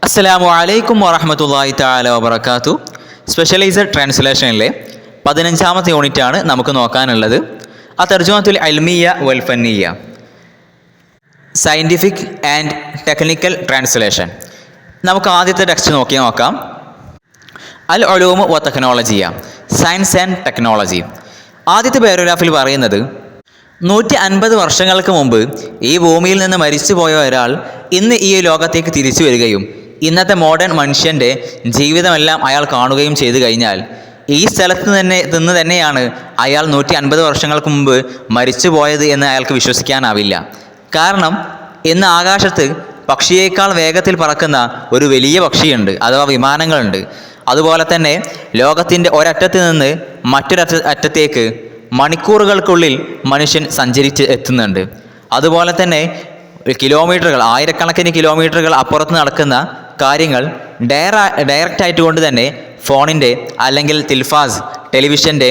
അസ്സലാമു അലൈക്കും വറഹ്മത്തുള്ളാഹി തആല വബറകാതു. സ്പെഷ്യലൈസ്ഡ് ട്രാൻസ്ലേഷനിലെ 15ാമത്തെ യൂണിറ്റാണ് നമുക്ക് നോക്കാനുള്ളത്. തർജുമത്തുൽ ഇൽമിയ്യ വൽ ഫന്നിയ്യ, സയൻറ്റിഫിക് ആൻഡ് ടെക്നിക്കൽ ട്രാൻസ്ലേഷൻ. നമുക്ക് ആദ്യത്തെ ടെക്സ്റ്റ് നോക്കാം. അൽ ഉലൂമു വ ടെക്നോളജിയ, സയൻസ് ആൻഡ് ടെക്നോളജി. ആദ്യത്തെ പാരഗ്രാഫിൽ പറയുന്നത് 150 വർഷങ്ങൾക്ക് മുമ്പ് ഈ ഭൂമിയിൽ നിന്ന് മരിച്ചുപോയ ഒരാൾ ഇന്ന് ഈ ലോകത്തേക്ക് തിരിച്ചു വരികയും ഇന്നത്തെ മോഡേൺ മനുഷ്യൻ്റെ ജീവിതമെല്ലാം അയാൾ കാണുകയും ചെയ്തു കഴിഞ്ഞാൽ ഈ സ്ഥലത്ത് നിന്ന് തന്നെയാണ് അയാൾ 150 വർഷങ്ങൾക്ക് മുമ്പ് മരിച്ചു പോയത് എന്ന് അയാൾക്ക് വിശ്വസിക്കാനാവില്ല. കാരണം ഇന്ന് ആകാശത്ത് പക്ഷിയേക്കാൾ വേഗത്തിൽ പറക്കുന്ന ഒരു വലിയ പക്ഷിയുണ്ട്, അഥവാ വിമാനങ്ങളുണ്ട്. അതുപോലെ തന്നെ ലോകത്തിൻ്റെ ഒരറ്റത്ത് നിന്ന് അറ്റത്തേക്ക് മണിക്കൂറുകൾക്കുള്ളിൽ മനുഷ്യൻ സഞ്ചരിച്ച് എത്തുന്നുണ്ട്. അതുപോലെ തന്നെ കിലോമീറ്ററുകൾ, ആയിരക്കണക്കിന് കിലോമീറ്ററുകൾ അപ്പുറത്ത് നടക്കുന്ന കാര്യങ്ങൾ ഡയറക്റ്റായിട്ട് കൊണ്ട് തന്നെ ഫോണിൻ്റെ അല്ലെങ്കിൽ തിൽഫാസ് ടെലിവിഷൻ്റെ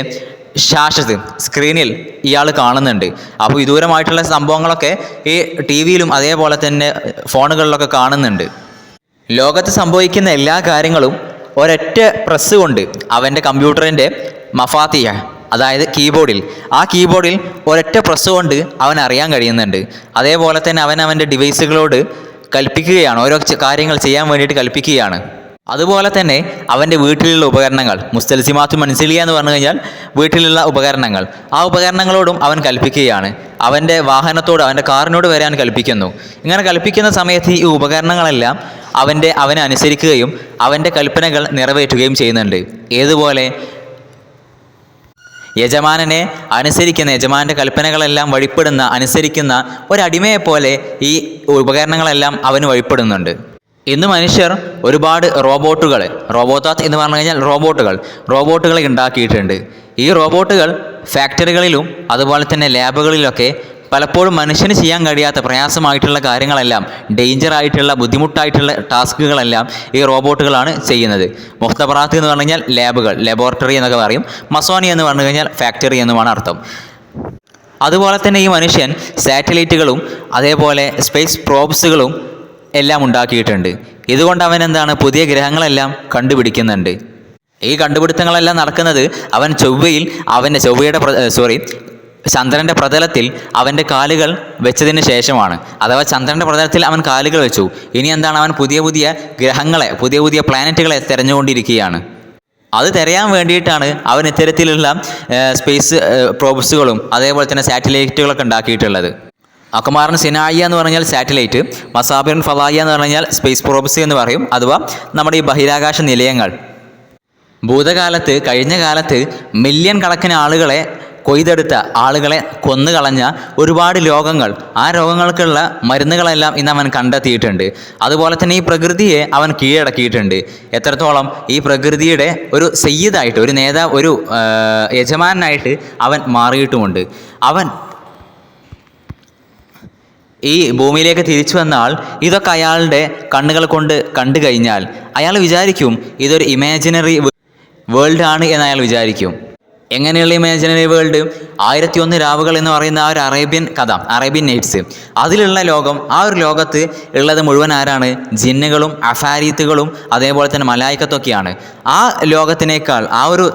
ശാശത്ത് സ്ക്രീനിൽ ഇയാൾ കാണുന്നുണ്ട്. അപ്പോൾ വിദൂരമായിട്ടുള്ള സംഭവങ്ങളൊക്കെ ഈ ടി വിയിലും അതേപോലെ തന്നെ ഫോണുകളിലൊക്കെ കാണുന്നുണ്ട്. ലോകത്ത് സംഭവിക്കുന്ന എല്ലാ കാര്യങ്ങളും ഒരൊറ്റ പ്രസ് കൊണ്ട് അവൻ്റെ കമ്പ്യൂട്ടറിൻ്റെ മഫാത്തിയ, അതായത് ആ കീബോർഡിൽ ഒരൊറ്റ പ്രസ് കൊണ്ട് അവൻ അറിയാൻ കഴിയുന്നുണ്ട്. അതേപോലെ തന്നെ അവൻ്റെ ഡിവൈസുകളോട് കൽപ്പിക്കുകയാണ്, ഓരോ കാര്യങ്ങൾ ചെയ്യാൻ വേണ്ടിയിട്ട് കൽപ്പിക്കുകയാണ്. അതുപോലെ തന്നെ അവൻ്റെ വീട്ടിലുള്ള ഉപകരണങ്ങൾ, മുസ്തൽസിമാത്തു മൻസിലിയ എന്ന് പറഞ്ഞു കഴിഞ്ഞാൽ വീട്ടിലുള്ള ഉപകരണങ്ങൾ, ആ ഉപകരണങ്ങളോടും അവൻ കൽപ്പിക്കുകയാണ്. അവൻ്റെ വാഹനത്തോട്, അവൻ്റെ കാറിനോട് വരാൻ കൽപ്പിക്കുന്നു. ഇങ്ങനെ കൽപ്പിക്കുന്ന സമയത്ത് ഈ ഉപകരണങ്ങളെല്ലാം അവനെ അനുസരിക്കുകയും അവൻ്റെ കൽപ്പനകൾ നിറവേറ്റുകയും ചെയ്യുന്നുണ്ട്. ഏതുപോലെ? യജമാനനെ അനുസരിക്കുന്ന, യജമാൻ്റെ കൽപ്പനകളെല്ലാം വഴിപ്പെടുന്ന, അനുസരിക്കുന്ന ഒരടിമയെപ്പോലെ ഈ ഉപകരണങ്ങളെല്ലാം അവന് വഴിപ്പെടുന്നുണ്ട്. ഇന്ന് മനുഷ്യർ ഒരുപാട് റോബോട്ടാത്ത് എന്ന് പറഞ്ഞു കഴിഞ്ഞാൽ റോബോട്ടുകളെ ഉണ്ടാക്കിയിട്ടുണ്ട്. ഈ റോബോട്ടുകൾ ഫാക്ടറികളിലും അതുപോലെ തന്നെ ലാബുകളിലൊക്കെ പലപ്പോഴും മനുഷ്യന് ചെയ്യാൻ കഴിയാത്ത പ്രയാസമായിട്ടുള്ള കാര്യങ്ങളെല്ലാം, ഡേഞ്ചറായിട്ടുള്ള ബുദ്ധിമുട്ടായിട്ടുള്ള ടാസ്കുകളെല്ലാം ഈ റോബോട്ടുകളാണ് ചെയ്യുന്നത്. മുഖ്തബറാത്ത് എന്ന് പറഞ്ഞു കഴിഞ്ഞാൽ ലബോറട്ടറി എന്നൊക്കെ പറയും. മസോനി എന്ന് പറഞ്ഞു കഴിഞ്ഞാൽ ഫാക്ടറി എന്നുമാണ് അർത്ഥം. അതുപോലെ തന്നെ ഈ മനുഷ്യൻ സാറ്റലൈറ്റുകളും അതേപോലെ സ്പേസ് പ്രോബ്സുകളും എല്ലാം ഉണ്ടാക്കിയിട്ടുണ്ട്. ഇതുകൊണ്ട് അവൻ പുതിയ ഗ്രഹങ്ങളെല്ലാം കണ്ടുപിടിക്കുന്നുണ്ട്. ഈ കണ്ടുപിടുത്തങ്ങളെല്ലാം നടക്കുന്നത് അവൻ ചന്ദ്രൻ്റെ പ്രതലത്തിൽ അവൻ്റെ കാലുകൾ വെച്ചതിന് ശേഷമാണ്. അഥവാ ചന്ദ്രൻ്റെ പ്രതലത്തിൽ അവൻ കാലുകൾ വെച്ചു. ഇനി അവൻ പുതിയ ഗ്രഹങ്ങളെ, പുതിയ പ്ലാനറ്റുകളെ തിരഞ്ഞുകൊണ്ടിരിക്കുകയാണ്. അത് തിരയാൻ വേണ്ടിയിട്ടാണ് അവൻ ഇത്തരത്തിലുള്ള സ്പേസ് പ്രോബ്സുകളും അതേപോലെ തന്നെ സാറ്റലൈറ്റുകളൊക്കെ ഉണ്ടാക്കിയിട്ടുള്ളത്. അക്മാറിൻ സിനായിയ എന്ന് പറഞ്ഞാൽ സാറ്റലൈറ്റ്, മസാബിൻ ഫലായിയ എന്ന് പറഞ്ഞാൽ സ്പേസ് പ്രോബ്സ് എന്ന് പറയും, അഥവാ നമ്മുടെ ഈ ബഹിരാകാശ നിലയങ്ങൾ. കഴിഞ്ഞ കാലത്ത് മില്യൺ കണക്കിന് ആളുകളെ കൊയ്തെടുത്ത, ആളുകളെ കൊന്നുകളഞ്ഞ ഒരുപാട് രോഗങ്ങൾ, ആ രോഗങ്ങൾക്കുള്ള മരുന്നുകളെല്ലാം ഇന്ന് അവൻ കണ്ടെത്തിയിട്ടുണ്ട്. അതുപോലെ തന്നെ ഈ പ്രകൃതിയെ അവൻ കീഴടക്കിയിട്ടുണ്ട്. എത്രത്തോളം? ഈ പ്രകൃതിയുടെ ഒരു സയ്യിദായിട്ട്, ഒരു നേതാവ്, ഒരു യജമാനായിട്ട് അവൻ മാറിയിട്ടുമുണ്ട്. അവൻ ഈ ഭൂമിയിലേക്ക് തിരിച്ചു വന്ന ആൾ ഇതൊക്കെ അയാളുടെ കണ്ണുകൾ കൊണ്ട് കണ്ടു കഴിഞ്ഞാൽ അയാൾ വിചാരിക്കും ഇതൊരു ഇമാജിനറി വേൾഡ് ആണ് എന്ന് അയാൾ വിചാരിക്കും. എങ്ങനെയുള്ള ഇമാജിനറി വേൾഡ്? 1001 രാവുകൾ എന്ന് പറയുന്ന ആ ഒരു അറേബ്യൻ നൈറ്റ്സ്, അതിലുള്ള ലോകം. ആ ഒരു ലോകത്ത് ഉള്ളത് മുഴുവൻ ആരാണ്? ജിന്നുകളും അഫാരീത്തുകളും അതേപോലെ തന്നെ മലായിക്കത്തൊക്കെയാണ്. ആ ലോകത്തിനേക്കാൾ, ആ ഒരു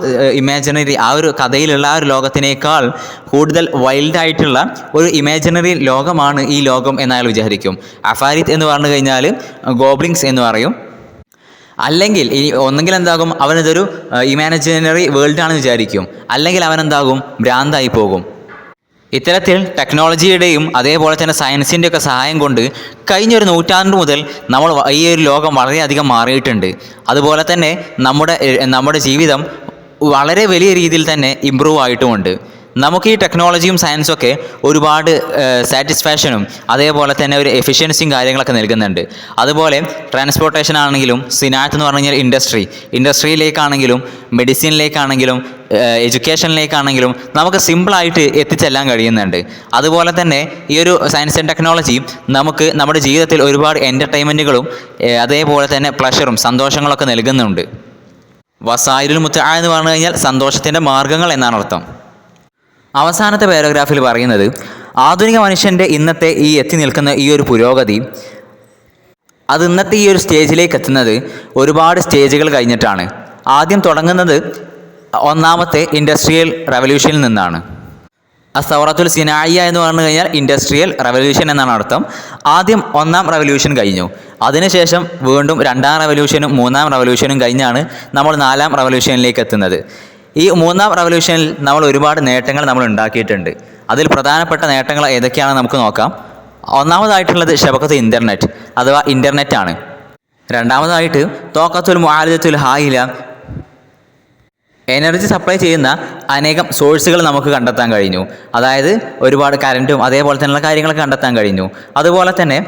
ഇമാജിനറി, ആ ഒരു കഥയിലുള്ള ആ ഒരു ലോകത്തിനേക്കാൾ കൂടുതൽ വൈൽഡായിട്ടുള്ള ഒരു ഇമാജിനറി ലോകമാണ് ഈ ലോകം എന്നയാൾ വിചാരിക്കും. അഫാരീത്ത് എന്ന് പറഞ്ഞു കഴിഞ്ഞാൽ ഗോബ്ലിങ്സ് എന്ന് പറയും. അല്ലെങ്കിൽ ഒന്നെങ്കിൽ അവനിതൊരു ഇമാജിനറി വേൾഡാണെന്ന് വിചാരിക്കും, അല്ലെങ്കിൽ അവൻ ഭ്രാന്തായി പോകും. ഇത്തരത്തിൽ ടെക്നോളജിയുടെയും അതേപോലെ തന്നെ സയൻസിൻ്റെയൊക്കെ സഹായം കൊണ്ട് കഴിഞ്ഞൊരു നൂറ്റാണ്ട് മുതൽ ഈ ഒരു ലോകം വളരെയധികം മാറിയിട്ടുണ്ട്. അതുപോലെ തന്നെ നമ്മുടെ ജീവിതം വളരെ വലിയ രീതിയിൽ തന്നെ ഇമ്പ്രൂവ് ആയിട്ടുമുണ്ട്. നമുക്ക് ഈ ടെക്നോളജിയും സയൻസൊക്കെ ഒരുപാട് സാറ്റിസ്ഫാക്ഷനും അതേപോലെ തന്നെ ഒരു എഫിഷ്യൻസിയും കാര്യങ്ങളൊക്കെ നൽകുന്നുണ്ട്. അതുപോലെ ട്രാൻസ്പോർട്ടേഷൻ ആണെങ്കിലും, സിനാത്ത് എന്ന് പറഞ്ഞു കഴിഞ്ഞാൽ ഇൻഡസ്ട്രിയിലേക്കാണെങ്കിലും, മെഡിസിനിലേക്കാണെങ്കിലും, എഡ്യൂക്കേഷനിലേക്കാണെങ്കിലും നമുക്ക് സിമ്പിളായിട്ട് എത്തിച്ചെല്ലാൻ കഴിയുന്നുണ്ട്. അതുപോലെ തന്നെ ഈ ഒരു സയൻസ് ആൻഡ് ടെക്നോളജി നമുക്ക് നമ്മുടെ ജീവിതത്തിൽ ഒരുപാട് എൻ്റർടൈൻമെൻറ്റുകളും അതേപോലെ തന്നെ പ്ലഷറും സന്തോഷങ്ങളൊക്കെ നൽകുന്നുണ്ട്. വസായിലുൽ മുത്തഅ എന്ന് പറഞ്ഞു കഴിഞ്ഞാൽ സന്തോഷത്തിൻ്റെ മാർഗ്ഗങ്ങൾ എന്നാണ് അർത്ഥം. അവസാനത്തെ പാരഗ്രാഫിൽ പറയുന്നത് ആധുനിക മനുഷ്യൻ്റെ ഇന്നത്തെ ഈ എത്തി നിൽക്കുന്ന ഈ ഒരു പുരോഗതി അത് ഇന്നത്തെ ഈ ഒരു സ്റ്റേജിലേക്ക് എത്തുന്നത് ഒരുപാട് സ്റ്റേജുകൾ കഴിഞ്ഞിട്ടാണ്. ആദ്യം തുടങ്ങുന്നത് ഒന്നാമത്തെ ഇൻഡസ്ട്രിയൽ റവല്യൂഷനിൽ നിന്നാണ്. അസൗറത്തുൽ സിനായിയ എന്ന് പറഞ്ഞു കഴിഞ്ഞാൽ ഇൻഡസ്ട്രിയൽ റവല്യൂഷൻ എന്നാണ് അർത്ഥം. ആദ്യം ഒന്നാം റവല്യൂഷൻ കഴിഞ്ഞു, അതിനുശേഷം വീണ്ടും രണ്ടാം റവല്യൂഷനും മൂന്നാം റവല്യൂഷനും കഴിഞ്ഞാണ് നമ്മൾ നാലാം റവല്യൂഷനിലേക്ക് എത്തുന്നത്. ഈ മൂന്നാം റവല്യൂഷനിൽ നമ്മൾ ഒരുപാട് നേട്ടങ്ങൾ നമ്മൾ ഉണ്ടാക്കിയിട്ടുണ്ട്. അതിൽ പ്രധാനപ്പെട്ട നേട്ടങ്ങൾ ഏതൊക്കെയാണെന്ന് നമുക്ക് നോക്കാം. ഒന്നാമതായിട്ടുള്ളത് ശബക്കത്ത് ഇൻ്റർനെറ്റ് അഥവാ ഇൻ്റർനെറ്റാണ്. രണ്ടാമതായിട്ട് തോക്കത്തുൽ മുആലിജത്തുൽ ഹായില, എനർജി സപ്ലൈ ചെയ്യുന്ന അനേകം സോഴ്സുകൾ നമുക്ക് കണ്ടെത്താൻ കഴിഞ്ഞു. അതായത് ഒരുപാട് കറൻറ്റും അതേപോലെ തന്നെയുള്ള കാര്യങ്ങളൊക്കെ കണ്ടെത്താൻ കഴിഞ്ഞു. അതുപോലെ തന്നെ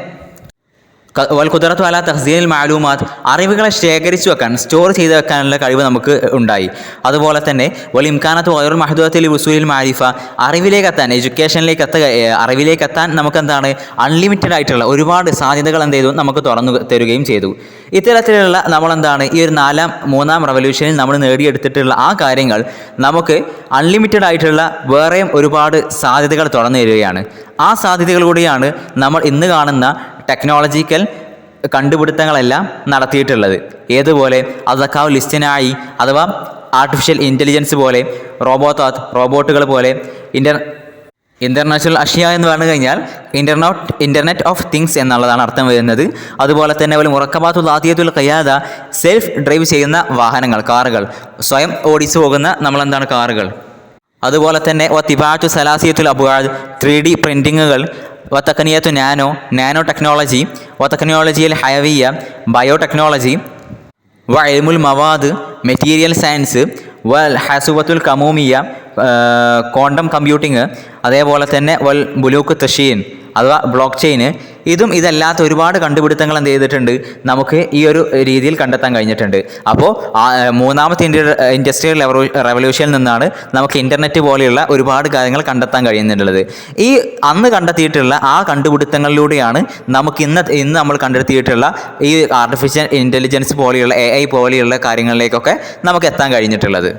വൽ ഖുദ്റത്തു അലാ തഖ്സീനിൽ മാലൂമാത്ത്, അറിവുകളെ ശേഖരിച്ചു വെക്കാൻ, സ്റ്റോർ ചെയ്ത് വെക്കാനുള്ള കഴിവ് നമുക്ക് ഉണ്ടായി. അതുപോലെ തന്നെ വൽ ഇംകാനത്തു ഗൈറുൽ മഹ്ദൂദത്തിൽ വസൂലിൽ മാരിഫ, അറിവിലേക്കെത്താൻ, അറിവിലേക്കെത്താൻ നമുക്ക് എന്താണ് അൺലിമിറ്റഡ് ആയിട്ടുള്ള ഒരുപാട് സാധ്യതകൾ എന്ത് ചെയ്തു നമുക്ക് തുറന്നു തരികയും ചെയ്തു. ഇത്തരത്തിലുള്ള നമ്മളെന്താണ് ഈ ഒരു മൂന്നാം റവല്യൂഷനിൽ നമ്മൾ നേടിയെടുത്തിട്ടുള്ള ആ കാര്യങ്ങൾ നമുക്ക് അൺലിമിറ്റഡ് ആയിട്ടുള്ള വേറെയും ഒരുപാട് സാധ്യതകൾ തുറന്നു തരികയാണ്. ആ സാധ്യതകൾ കൂടിയാണ് നമ്മൾ ഇന്ന് കാണുന്ന ടെക്നോളജിക്കൽ കണ്ടുപിടുത്തങ്ങളെല്ലാം നടത്തിയിട്ടുള്ളത്. ഏതുപോലെ അസക്കാവ് ലിസ്റ്റിനായി അഥവാ ആർട്ടിഫിഷ്യൽ ഇൻ്റലിജൻസ് പോലെ, റോബോട്ടുകൾ പോലെ, ഇൻ്റർനാഷണൽ അഷ്യ എന്ന് പറഞ്ഞു കഴിഞ്ഞാൽ ഇൻ്റർനെറ്റ് ഓഫ് തിങ്സ് എന്നുള്ളതാണ് അർത്ഥം വരുന്നത്. അതുപോലെ തന്നെ ഒരു മുറക്കബാത്തുൽ ആദിയത്തുൽ ഖിയാദ, സെൽഫ് ഡ്രൈവ് ചെയ്യുന്ന വാഹനങ്ങൾ, കാറുകൾ, സ്വയം ഓടിച്ചു പോകുന്ന നമ്മളെന്താണ് കാറുകൾ. അതുപോലെ തന്നെ തിബാത്തു സലാസിയത്തുൽ അബ്വാദ്, 3D പ്രിൻറ്റിങ്ങുകൾ, വത്തക്കനിയത്തു നാനോ ടെക്നോളജി, വത്തക്കനോളജിയൽ ഹയവിയ, ബയോടെക്നോളജി, ഇൽമുൽ മവാദ്, മെറ്റീരിയൽ സയൻസ്, ഹസുവത്തുൽ കമൂമിയ, ക്വാണ്ടം കമ്പ്യൂട്ടിങ്, അതേപോലെ തന്നെ ബുലൂക്ക് തഷീൻ അഥവാ ബ്ലോക്ക് ചെയിന്. ഇതല്ലാത്ത ഒരുപാട് കണ്ടുപിടുത്തങ്ങൾ എന്ത് ചെയ്തിട്ടുണ്ട് നമുക്ക് ഈ ഒരു രീതിയിൽ കണ്ടെത്താൻ കഴിഞ്ഞിട്ടുണ്ട്. അപ്പോൾ മൂന്നാമത്തെ ഇൻഡസ്ട്രിയൽ റവല്യൂഷനിൽ നിന്നാണ് നമുക്ക് ഇൻ്റർനെറ്റ് പോലെയുള്ള ഒരുപാട് കാര്യങ്ങൾ കണ്ടെത്താൻ കഴിയുന്നുള്ളത്. ഈ അന്ന് കണ്ടെത്തിയിട്ടുള്ള ആ കണ്ടുപിടുത്തങ്ങളിലൂടെയാണ് നമുക്ക് ഇന്ന് നമ്മൾ കണ്ടെത്തിയിട്ടുള്ള ഈ ആർട്ടിഫിഷ്യൽ ഇൻ്റലിജൻസ് പോലെയുള്ള AI പോലെയുള്ള കാര്യങ്ങളിലേക്കൊക്കെ നമുക്ക് എത്താൻ കഴിഞ്ഞിട്ടുള്ളത്.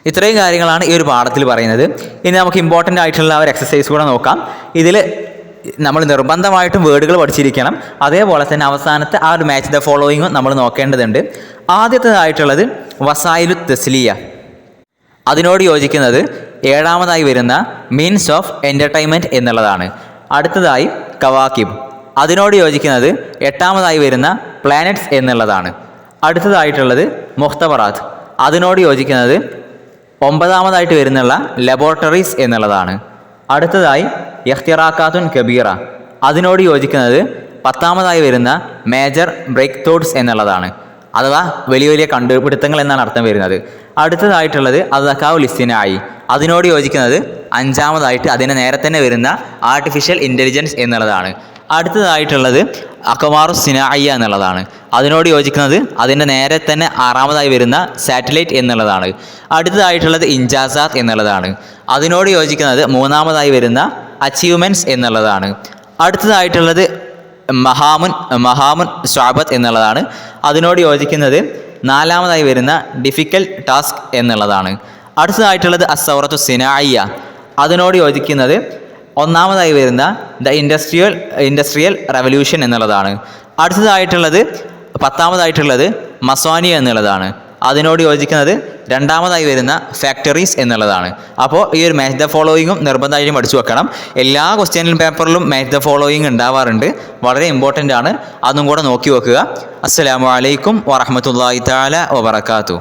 ഇത്രയും കാര്യങ്ങളാണ് ഈ ഒരു പാഠത്തിൽ പറയുന്നത്. ഇനി നമുക്ക് ഇമ്പോർട്ടൻ്റ് ആയിട്ടുള്ള ഒരു എക്സസൈസ് കൂടെ നോക്കാം. ഇതിൽ നമ്മൾ നിർബന്ധമായിട്ടും വേർഡുകൾ പഠിച്ചിരിക്കണം. അതേപോലെ തന്നെ അവസാനത്തെ ആ ഒരു മാച്ച് ദ ഫോളോയിങ്ങും നമ്മൾ നോക്കേണ്ടതുണ്ട്. ആദ്യത്തേതായിട്ടുള്ളത് വസായിലു തസ്ലിയ, അതിനോട് യോജിക്കുന്നത് ഏഴാമതായി വരുന്ന മീൻസ് ഓഫ് എൻ്റർടൈൻമെൻറ്റ് എന്നുള്ളതാണ്. അടുത്തതായി കവാക്കിബ്, അതിനോട് യോജിക്കുന്നത് എട്ടാമതായി വരുന്ന പ്ലാനറ്റ്സ് എന്നുള്ളതാണ്. അടുത്തതായിട്ടുള്ളത് മുഖ്തബറാത്ത്, അതിനോട് യോജിക്കുന്നത് ഒമ്പതാമതായിട്ട് വരുന്നുള്ള ലബോറട്ടറീസ് എന്നുള്ളതാണ്. അടുത്തതായി ഇഖ്തിറാഖാത്തുൻ കബീറ, അതിനോട് യോജിക്കുന്നത് പത്താമതായി വരുന്ന മേജർ ബ്രേക്ക് ത്രൂസ് എന്നുള്ളതാണ്. അഥവാ വലിയ വലിയ കണ്ടുപിടുത്തങ്ങൾ എന്നാണ് അർത്ഥം വരുന്നത്. അടുത്തതായിട്ടുള്ളത് അസക്കാവുൽ ഇസ്തിനായി, അതിനോട് യോജിക്കുന്നത് അഞ്ചാമതായിട്ട് അതിന് നേരെ തന്നെ വരുന്ന ആർട്ടിഫിഷ്യൽ ഇൻ്റലിജൻസ് എന്നുള്ളതാണ്. അടുത്തതായിട്ടുള്ളത് അഖ്വാറു സിനായിയ എന്നുള്ളതാണ്. അതിനോട് യോജിക്കുന്നത് അതിൻ്റെ നേരെ തന്നെ ആറാമതായി വരുന്ന സാറ്റലൈറ്റ് എന്നുള്ളതാണ്. അടുത്തതായിട്ടുള്ളത് ഇൻജാസാത്ത് എന്നുള്ളതാണ്. അതിനോട് യോജിക്കുന്നത് മൂന്നാമതായി വരുന്ന അച്ചീവ്മെൻറ്റ്സ് എന്നുള്ളതാണ്. അടുത്തതായിട്ടുള്ളത് മഹാമുൻ സ്വാബത്ത് എന്നുള്ളതാണ്. അതിനോട് യോജിക്കുന്നത് നാലാമതായി വരുന്ന ഡിഫിക്കൽട്ട് ടാസ്ക് എന്നുള്ളതാണ്. അടുത്തതായിട്ടുള്ളത് അസ്സൗറത്തു സിനായിയ, അതിനോട് യോജിക്കുന്നത് ഒന്നാമതായി വരുന്ന ദ ഇൻഡസ്ട്രിയൽ റവല്യൂഷൻ എന്നുള്ളതാണ്. അടുത്തതായിട്ടുള്ളത് പത്താമതായിട്ടുള്ളത് മസ്വാനിയ എന്നുള്ളതാണ്. അതിനോട് യോജിക്കുന്നത് രണ്ടാമതായി വരുന്ന ഫാക്ടറീസ് എന്നുള്ളതാണ്. അപ്പോൾ ഈ ഒരു മാച്ച് ദ ഫോളോയിങ്ങും നിർബന്ധമായിട്ടും പഠിച്ചു വെക്കണം. എല്ലാ ക്വസ്റ്റ്യൻ പേപ്പറിലും മാച്ച് ദ ഫോളോയിങ് ഉണ്ടാവാറുണ്ട്, വളരെ ഇമ്പോർട്ടൻ്റ് ആണ്. അതും കൂടെ നോക്കി വെക്കുക. അസ്സലാമു അലൈക്കും വറഹ്മത്തുള്ളാഹി തആല വബറകാതുഹു.